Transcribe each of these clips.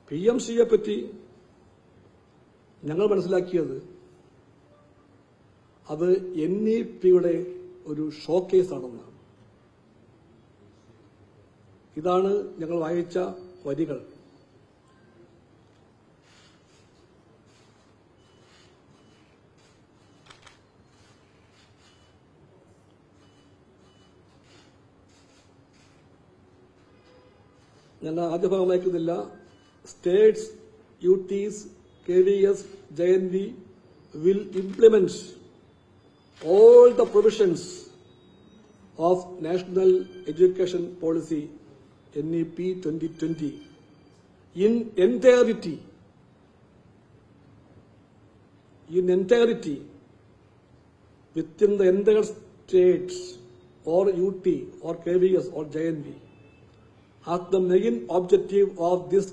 PMCയെ പറ്റി ഞങ്ങൾ മനസ്സിലാക്കിയത് അത് NEPയുടെ ഒരു ഷോക്കേസാണെന്നാണ്. ഇതാണ് ഞങ്ങൾ വായിച്ച വരികൾ. ഞാൻ ആദ്യ ഭാഗം വായിക്കുന്നില്ല. States, UTs, KVS, JNV will implement all the provisions of National Education Policy NEP 2020 in entirety within the entire states or UT or KVS or JNV as the main objective of this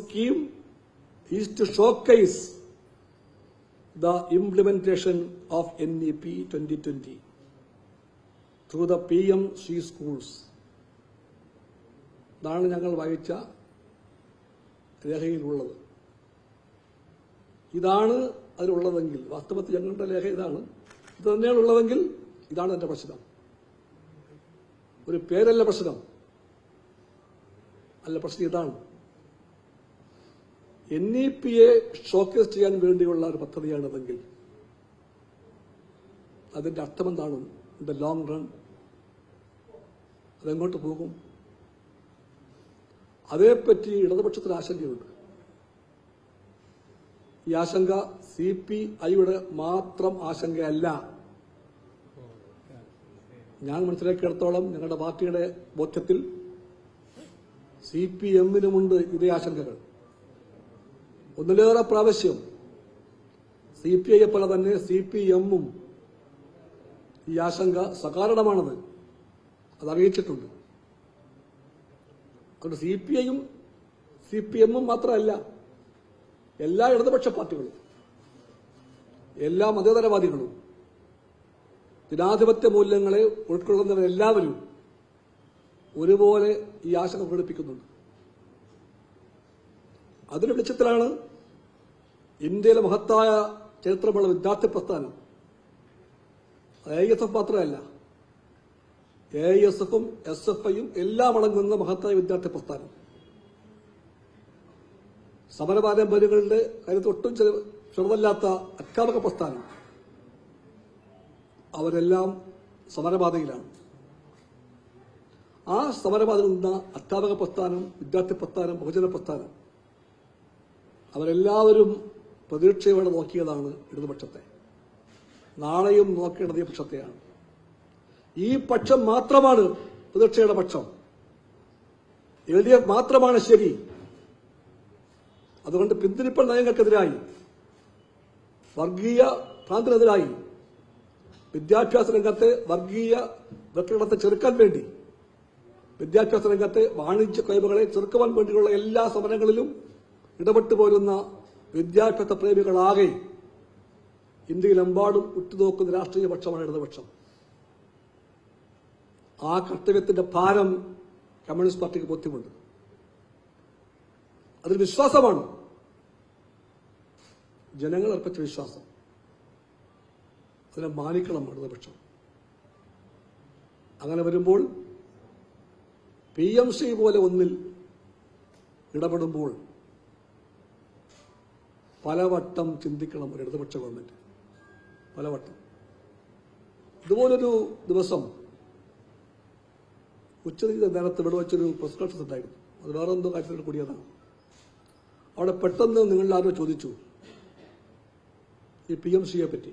scheme is to showcase the implementation of NEP 2020 through the PMC schools. ഇതാണ് ഞങ്ങൾ വായിച്ച രേഖയിലുള്ളത്. ഇതാണ് അതിലുള്ളതെങ്കിൽ, വാസ്തവത്തിൽ ഞങ്ങളുടെ രേഖ ഇതാണ്, ഇത് തന്നെയാണ് ഉള്ളതെങ്കിൽ ഇതാണ് എന്റെ പ്രശ്നം. ഒരു പേരല്ല പ്രശ്നം, അല്ല പ്രശ്നം ഇതാണ്. NEPയെ ഷോക്കേസ് ചെയ്യാൻ വേണ്ടിയുള്ള ഒരു പദ്ധതിയാണിതെങ്കിൽ അതിന്റെ അർത്ഥം എന്താണ്? ഇൻ ദ ലോങ് റൺ അതെങ്ങോട്ട് പോകും? അതേപ്പറ്റി ഇടതുപക്ഷത്തിന് ആശങ്കയുണ്ട്. ഈ ആശങ്ക CPIയുടെ മാത്രം ആശങ്കയല്ല. ഞാൻ മനസ്സിലാക്കിയിടത്തോളം ഞങ്ങളുടെ പാർട്ടിയുടെ ബോധ്യത്തിൽ CPMനുമുണ്ട് ഇതേ ആശങ്കകൾ. ഒന്നിലേറെ പ്രാവശ്യം CPIയെ പോലെ തന്നെ CPMും ഈ ആശങ്ക സകാരണമാണത് അതറിയിച്ചിട്ടുണ്ട്. അതുകൊണ്ട് CPIയും CPMും മാത്രമല്ല, എല്ലാ ഇടതുപക്ഷ പാർട്ടികളും, എല്ലാ മതേതരവാദികളും, ജനാധിപത്യ മൂല്യങ്ങളെ ഉൾക്കൊള്ളുന്നവരെല്ലാവരും ഒരുപോലെ ഈ ആശങ്ക പ്രകടിപ്പിക്കുന്നുണ്ട്. അതിന്റെ വെളിച്ചത്തിലാണ് ഇന്ത്യയിലെ മഹത്തായ ചരിത്രമുള്ള വിദ്യാർത്ഥി പ്രസ്ഥാനം, AISF മാത്രമല്ല, AISFും SFIയും എല്ലാം അടങ്ങുന്ന മഹത്തായ വിദ്യാർത്ഥി പ്രസ്ഥാനം, സമരപാരമ്പര്യങ്ങളുടെ കാര്യത്തിൽ ഒട്ടും ചെറുതല്ലാത്ത അധ്യാപക പ്രസ്ഥാനം, അവരെല്ലാം സമരപാതയിലാണ്. ആ സമരപാതയിൽ നിന്ന അധ്യാപക പ്രസ്ഥാനം, വിദ്യാർത്ഥി പ്രസ്ഥാനം, ബഹുജന പ്രസ്ഥാനം അവരെല്ലാവരും പ്രതീക്ഷയോടെ നോക്കിയതാണ് ഇടതുപക്ഷത്തെ. നാളെയും നോക്കേണ്ടത് ഈ പക്ഷത്തെയാണ്. ഈ പക്ഷം മാത്രമാണ് പ്രതീക്ഷയുടെ പക്ഷം. LDF മാത്രമാണ് ശരി. അതുകൊണ്ട് പിന്തിരിപ്പൽ നയങ്ങൾക്കെതിരായി, വർഗീയ ഭ്രാന്തിനെതിരായി, വിദ്യാഭ്യാസ രംഗത്തെ വർഗീയ വൽക്കരണത്തെ ചെറുക്കാൻ വേണ്ടി, വിദ്യാഭ്യാസ രംഗത്തെ വാണിജ്യ ക്രൈമുകളെ ചെറുക്കുവാൻ വേണ്ടിയുള്ള എല്ലാ സമരങ്ങളിലും ഇടപെട്ടു പോരുന്ന വിദ്യാഭ്യാസ പ്രേമികളാകെ ഇന്ത്യയിലെമ്പാടും ഉറ്റുനോക്കുന്ന രാഷ്ട്രീയ പക്ഷമാണ് ഇടതുപക്ഷം. ആ കർത്തവ്യത്തിന്റെ ഭാരം കമ്മ്യൂണിസ്റ്റ് പാർട്ടിക്ക് ബോധ്യമുണ്ട്. അതിൽ വിശ്വാസമാണ്, ജനങ്ങൾ അർപ്പിച്ച വിശ്വാസം. അതിനെ മാനിക്കണം ഇടതുപക്ഷം. അങ്ങനെ വരുമ്പോൾ PMC പോലെ ഒന്നിൽ ഇടപെടുമ്പോൾ പലവട്ടം ചിന്തിക്കണം ഒരു ഇടതുപക്ഷ ഗവൺമെന്റ്, പലവട്ടം. ഇതുപോലൊരു ദിവസം ഉച്ചതിരിഞ്ഞ നേരത്ത് ഇവിടെ വെച്ചൊരു പ്രസ് കോൺഫറൻസ് ഉണ്ടായിരുന്നു. അത് വേറെ എന്തോ കാര്യത്തിൽ കൂടിയതാണ്. അവിടെ പെട്ടെന്ന് നിങ്ങളിൽ ആരോ ചോദിച്ചു ഈ PMCയെ പറ്റി.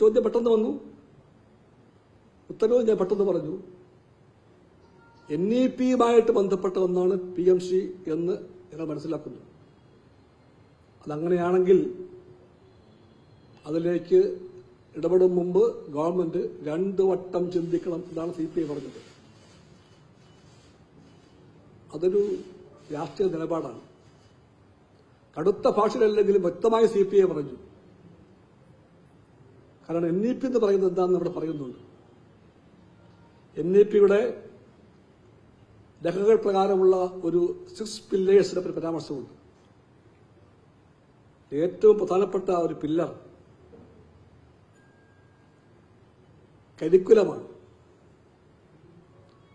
ചോദ്യം പെട്ടെന്ന് വന്നു, ഉത്തരവ് ഞാൻ പെട്ടെന്ന് പറഞ്ഞു. NEPയുമായിട്ട് ബന്ധപ്പെട്ട ഒന്നാണ് PMC എന്ന് ഞങ്ങൾ മനസ്സിലാക്കുന്നു. അതങ്ങനെയാണെങ്കിൽ അതിലേക്ക് ഇടപെടും മുമ്പ് ഗവൺമെന്റ് 2 വട്ടം ചിന്തിക്കണം എന്നാണ് CPI പറഞ്ഞത്. അതൊരു രാഷ്ട്രീയ നിലപാടാണ്. കടുത്ത ഭാഷയിലല്ലെങ്കിലും വ്യക്തമായി CPI പറഞ്ഞു. കാരണം NEP എന്ന് പറയുന്നത് എന്താണെന്ന് ഇവിടെ പറയുന്നുണ്ട്. NEPയുടെ രേഖകൾ പ്രകാരമുള്ള ഒരു 6 പില്ലേഴ്സിന്റെ പരാമർശമുണ്ട്. ഏറ്റവും പ്രധാനപ്പെട്ട ഒരു പില്ലർ കരിക്കുലമാണ്,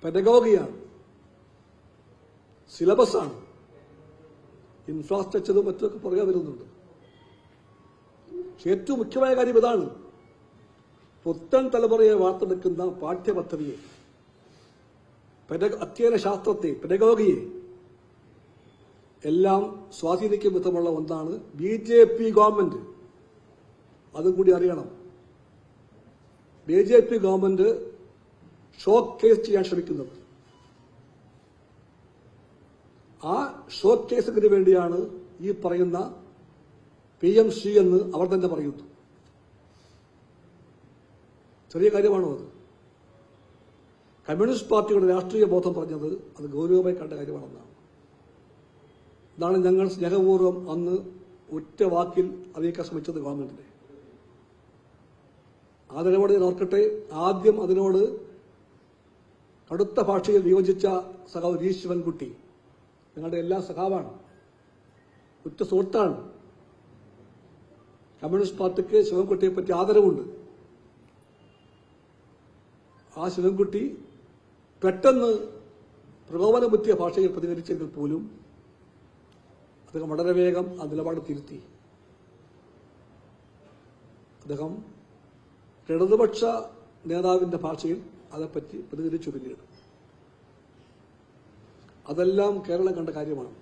പെഡഗോഗിയാണ്, സിലബസാണ്, ഇൻഫ്രാസ്ട്രക്ചറും മറ്റൊക്കെ പുറകെ വരുന്നുണ്ട്. പക്ഷെ ഏറ്റവും മുഖ്യമായ കാര്യം ഇതാണ്: പുത്തൻ തലമുറയെ വാർത്തെടുക്കുന്ന പാഠ്യപദ്ധതിയെ, അധ്യയന ശാസ്ത്രത്തെ, പെഡഗോഗിയെ എല്ലാം സ്വാധീനിക്കും വിധമുള്ള ഒന്നാണ് BJP ഗവൺമെന്റ്. അതും കൂടി അറിയണം. BJP ഗവൺമെന്റ് ഷോക്ക് കേസ് ചെയ്യാൻ ശ്രമിക്കുന്നത്. ആ ഷോക്ക് കേസിന് വേണ്ടിയാണ് ഈ പറയുന്ന PMC എന്ന് അവർ തന്നെ പറയുന്നു. ചെറിയ കാര്യമാണോ അത്? കമ്മ്യൂണിസ്റ്റ് പാർട്ടിയുടെ രാഷ്ട്രീയ ബോധം പറഞ്ഞത് അത് ഗൗരവമായി കണ്ട കാര്യമാണെന്നാണ്. ഇതാണ് ഞങ്ങൾ സ്നേഹപൂർവ്വം അന്ന് ഒറ്റ വാക്കിൽ അറിയിക്കാൻ ശ്രമിച്ചത് ഗവൺമെന്റിനെ. ആദരവോടെ ഞാൻ ഓർക്കട്ടെ, ആദ്യം അതിനോട് കടുത്ത ഭാഷയിൽ വിയോജിച്ച സഖാവ് വി ശിവൻകുട്ടി ഞങ്ങളുടെ എല്ലാ സഖാവാണ്, ഉറ്റ സുഹൃത്താണ്. കമ്മ്യൂണിസ്റ്റ് പാർട്ടിക്ക് ശിവൻകുട്ടിയെ പറ്റി ആദരവുണ്ട്. ആ ശിവൻകുട്ടി പെട്ടെന്ന് പ്രകോപനബുദ്ധിയ ഭാഷയിൽ പ്രതികരിച്ചെങ്കിൽ പോലും അദ്ദേഹം വളരെ വേഗം ആ നിലപാട് തിരുത്തി. അദ്ദേഹം ഇടതുപക്ഷ നേതാവിന്റെ ഭാഷയിൽ അതേപ്പറ്റി പ്രതികരിച്ചു. പിന്നീട് അതെല്ലാം കേരളം കണ്ട കാര്യമാണ്.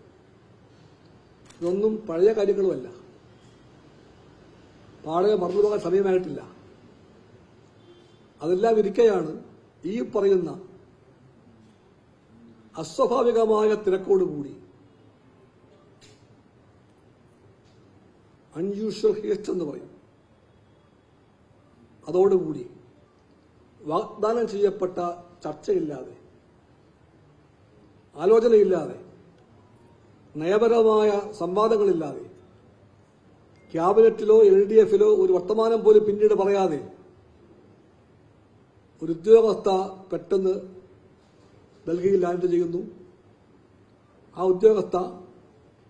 ഇതൊന്നും പഴയ കാര്യങ്ങളുമല്ല, പാടെ മറന്നുപോകാൻ സമയമായിട്ടില്ല. അതെല്ലാം ഇരിക്കെയാണ് ഈ പറയുന്ന അസ്വാഭാവികമായ തിരക്കോടുകൂടി, അൺയൂഷ്വൽ ഹേസ്റ്റ് എന്ന് പറയും, അതോടുകൂടി വാഗ്ദാനം ചെയ്യപ്പെട്ട ചർച്ചയില്ലാതെ, ആലോചനയില്ലാതെ, നയപരമായ സംവാദങ്ങളില്ലാതെ, ക്യാബിനറ്റിലോ LDFിലോ ഒരു വർത്തമാനം പോലും പിന്നീട് പറയാതെ ഒരു ഉദ്യോഗസ്ഥ പെട്ടെന്ന് ഡൽഹിയിൽ ലാൻഡ് ചെയ്യുന്നു. ആ ഉദ്യോഗസ്ഥ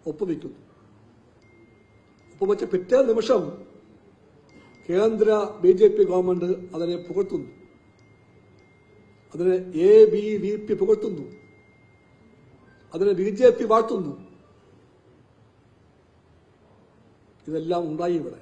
ഒപ്പുവെക്കുന്നു. ഒപ്പുവെച്ച പിറ്റേ നിമിഷം കേന്ദ്ര BJP ഗവൺമെന്റ് അതിനെ പുകഴ്ത്തുന്നു. അതിനെ ABVP പുകഴ്ത്തുന്നു. അതിനെ BJP വാഴ്ത്തുന്നു. ഇതെല്ലാം ഉണ്ടായി ഇവിടെ.